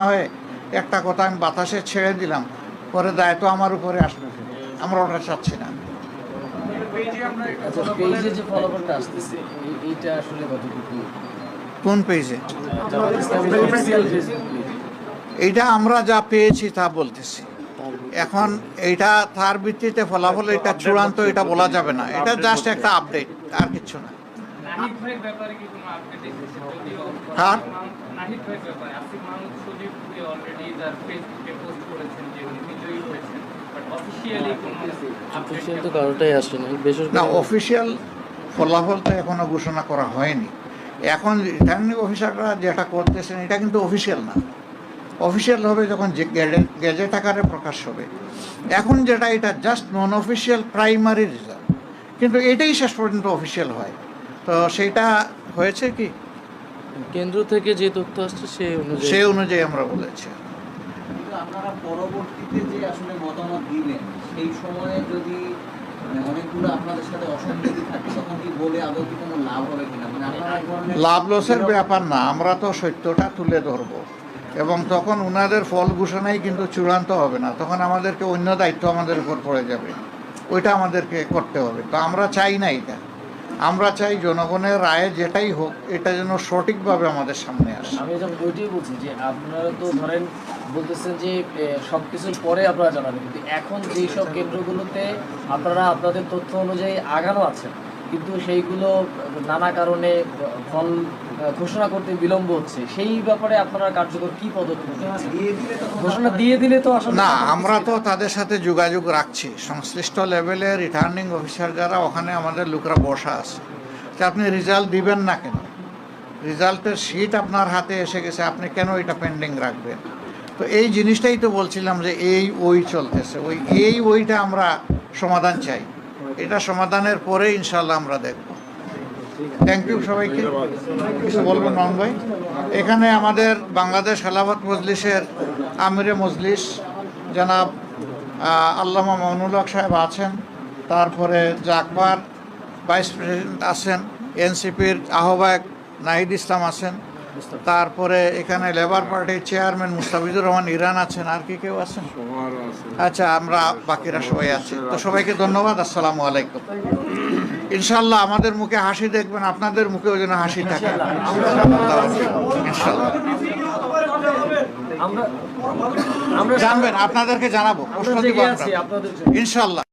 হয়ে একটা কথা আমি বাতাসে ছেড়ে দিলাম, পরে দায়িত্ব আমার উপরে আসবে, আমরা ওটা চাচ্ছি না। আচ্ছা, পেজে যে ফলাফলটা আসতেছে এইটা আসলে কতটুকু? কোন পেজে? Official Facebook page. এইটা আমরা যা পেয়েছি তা বলতেছি। এখন এইটা তার ভিত্তিতে ফলাফল এটা চূড়ান্ত এটা বলা যাবে না, এটা জাস্ট একটা আপডেট, আর কিছু না। নাহিদ ভাইয়ের ব্যাপারে কি কোনো আপডেট এসেছে? যদিও কার? নাহিদ ভাইয়ের ব্যাপারে আসিফ মাহমুদ সজীব অলরেডি তার ফেসবুকে পোস্ট করেছেন যে উনি বিজয়ী হয়েছেন, বাট অফিসিয়ালি কোনো অফিসিয়াল তো কারোটাই আসে না, না, অফিসিয়াল ফলাফল তো এখনো ঘোষণা করা হয়নি। এখন রিটার্নিং অফিসাররা যেটা করতেছেন এটা কিন্তু অফিসিয়াল না, অফিসিয়াল হবে যখন গেজেট আকারে প্রকাশ হবে। এখন যেটা এটা জাস্ট নন অফিসিয়াল প্রাইমারি রেজাল্ট, কিন্তু এটাই শেষ পর্যন্ত অফিসিয়াল হয়। তো সেইটা হয়েছে কি কেন্দ্র থেকে যে তথ্য আসছে সেই অনুযায়ী আমরা বলেছি। কিন্তু আপনারা পরবর্তীতে যে আসলে মতামত দিলেন সেই সময়ে যদি অনেকগুলো আপনাদের সাথে অসঙ্গতি থাকে তখন কি বলে আদৌ কি কোনো লাভ হবে কিনা, মানে আপনারা এক ধরনের লাভ লসের ব্যাপার না, আমরা তো সত্যটা তুলে ধরব, এবং তখন ওনাদের ফল ঘোষণাই কিন্তু চূড়ান্ত হবে না, তখন আমাদেরকে অন্য দায়িত্ব আমাদের উপর পড়ে যাবে, ওইটা আমাদেরকে করতে হবে। তো আমরা চাই না এটা, আমরা চাই জনগণের রায়ে যেটাই হোক এটা যেন সঠিকভাবে আমাদের সামনে আসে। আমি যখন ওইটাই বলছি যে আপনারা তো ধরেন বলতেছেন যে সব কিছুর পরে আপনারা জানাবেন, কিন্তু এখন যেই সব কেন্দ্রগুলোতে আপনারা আপনাদের তথ্য অনুযায়ী আগানো আছেন কিন্তু সেইগুলো নানা কারণে ফল ঘোষণা করতে বিলম্ব হচ্ছে, সেই ব্যাপারে আপনারা কার্যকর কি পদক্ষেপ নিচ্ছেন? ঘোষণা দিয়ে দিলে তো আসলে না, আমরা তো তাদের সাথে যোগাযোগ রাখছি, সংশ্লিষ্ট লেভেলে রিটার্নিং অফিসার যারা ওখানে আমাদের লোকরা বসা আছে, যে আপনি রেজাল্ট দিবেন না কেন, রেজাল্টের শিট আপনার হাতে এসে গেছে, আপনি কেন এটা পেন্ডিং রাখবেন? তো এই জিনিসটাই তো বলছিলাম যে ওই চলতেছে, ওইটা আমরা সমাধান চাই, এটা সমাধানের পরে ইনশাল্লাহ আমরা দেখব। থ্যাংক ইউ সবাইকে। কিছু বলবেন নন ভাই? এখানে আমাদের বাংলাদেশ খেলাফত মজলিসের আমিরে মজলিস জনাব আল্লামা মামুনুল হক সাহেব আছেন, তারপরে জাকবার ভাইস প্রেসিডেন্ট আছেন, এনসিপির আহ্বায়ক নাহিদ ইসলাম আছেন, তারপরে এখানে লেবার পার্টির চেয়ারম্যান মুস্তাফিজুর রহমান ইরান আছেন, আর কি কেউ আছেন? আচ্ছা, আমরা বাকিরা সবাই আছি। তো সবাইকে ধন্যবাদ, আসসালামু আলাইকুম। ইনশাল্লাহ আমাদের মুখে হাসি দেখবেন, আপনাদের মুখেও যেন হাসি থাকে ইনশাল্লাহ। আমরা জানবেন, আপনাদেরকে জানাবো, আমরা জেগে আছি আপনাদের জন্য। ইনশাল্লাহ।